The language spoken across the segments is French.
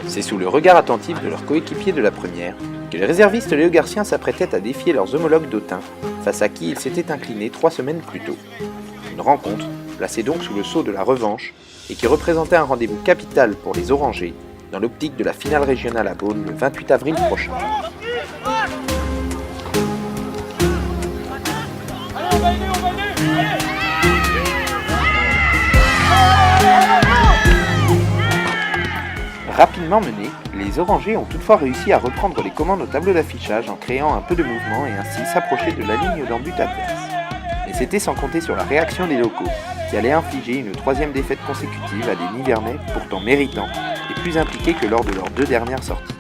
C'est sous le regard attentif de leurs coéquipiers de la première que les réservistes léogarciens s'apprêtaient à défier leurs homologues d'Autun, face à qui ils s'étaient inclinés 3 semaines plus tôt. Une rencontre, placée donc sous le sceau de la revanche, et qui représentait un rendez-vous capital pour les Orangers, dans l'optique de la finale régionale à Beaune le 28 avril prochain. Rapidement menés, les Orangers ont toutefois réussi à reprendre les commandes au tableau d'affichage en créant un peu de mouvement et ainsi s'approcher de la ligne d'en but adverse. Mais c'était sans compter sur la réaction des locaux, qui allait infliger une 3e défaite consécutive à des Nivernais pourtant méritants et plus impliqués que lors de leurs 2 dernières sorties.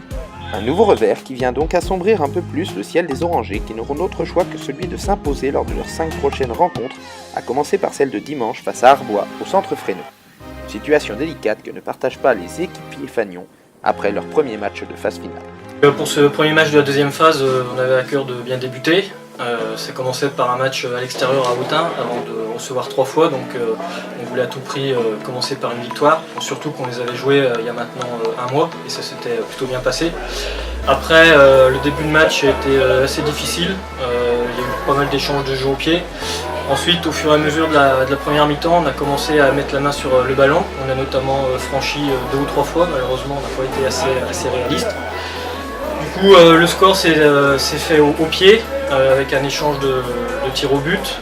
Un nouveau revers qui vient donc assombrir un peu plus le ciel des Orangers qui n'auront d'autre choix que celui de s'imposer lors de leurs 5 prochaines rencontres, à commencer par celle de dimanche face à Arbois au centre Fresno. Situation délicate que ne partagent pas les équipiers fagnons après leur premier match de phase finale. Pour ce premier match de la 2e phase, on avait à cœur de bien débuter. Ça commençait par un match à l'extérieur à Autun avant de recevoir 3 fois, donc on voulait à tout prix commencer par une victoire, surtout qu'on les avait joués il y a maintenant un mois et ça s'était plutôt bien passé. Après, le début de match a été assez difficile, il y a eu pas mal d'échanges de jeux au pied. Ensuite, au fur et à mesure de la première mi-temps, on a commencé à mettre la main sur le ballon. On a notamment franchi 2 ou 3 fois, malheureusement on n'a pas été assez réaliste. Du coup, le score s'est fait au pied, avec un échange de tirs au but.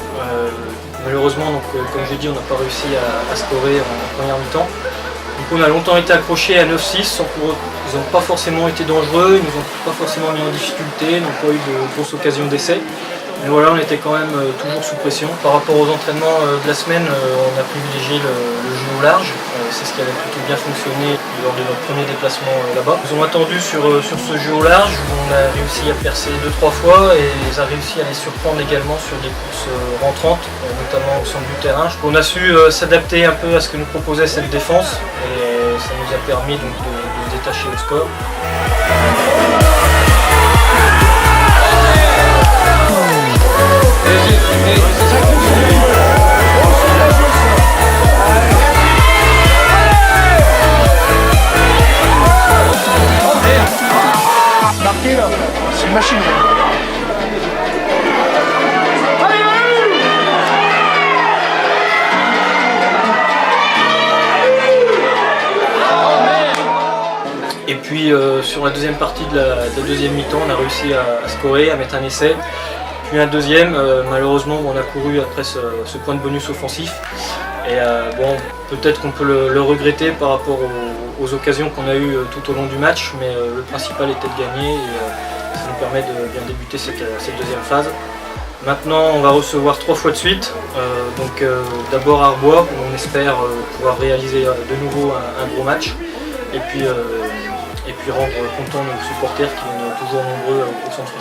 Malheureusement, donc, comme je l'ai dit, on n'a pas réussi à scorer en première mi-temps. Du coup, on a longtemps été accrochés à 9-6, ils n'ont pas forcément été dangereux, ils ne nous ont pas forcément mis en difficulté, n'ont pas eu de grosses occasions d'essai. Mais voilà, on était quand même toujours sous pression. Par rapport aux entraînements de la semaine, on a privilégié le jeu au large. C'est ce qui avait plutôt bien fonctionné lors de notre premier déplacement là-bas. Ils ont attendu sur ce jeu au large où on a réussi à percer 2-3 fois et ils ont réussi à les surprendre également sur des courses rentrantes, notamment au centre du terrain. On a su s'adapter un peu à ce que nous proposait cette défense et ça nous a permis donc, de se détacher au score. Marqué là, c'est une machine. Et puis sur la deuxième partie de la 2e mi-temps, on a réussi à scorer, à mettre un essai. Puis un deuxième, malheureusement on a couru après ce point de bonus offensif. Et bon, peut-être qu'on peut le regretter par rapport aux occasions qu'on a eues tout au long du match, mais le principal était de gagner et ça nous permet de bien débuter cette 2e phase. Maintenant on va recevoir 3 fois de suite, donc d'abord Arbois où on espère pouvoir réaliser de nouveau un gros match et puis rendre content nos supporters qui sont toujours nombreux au centre.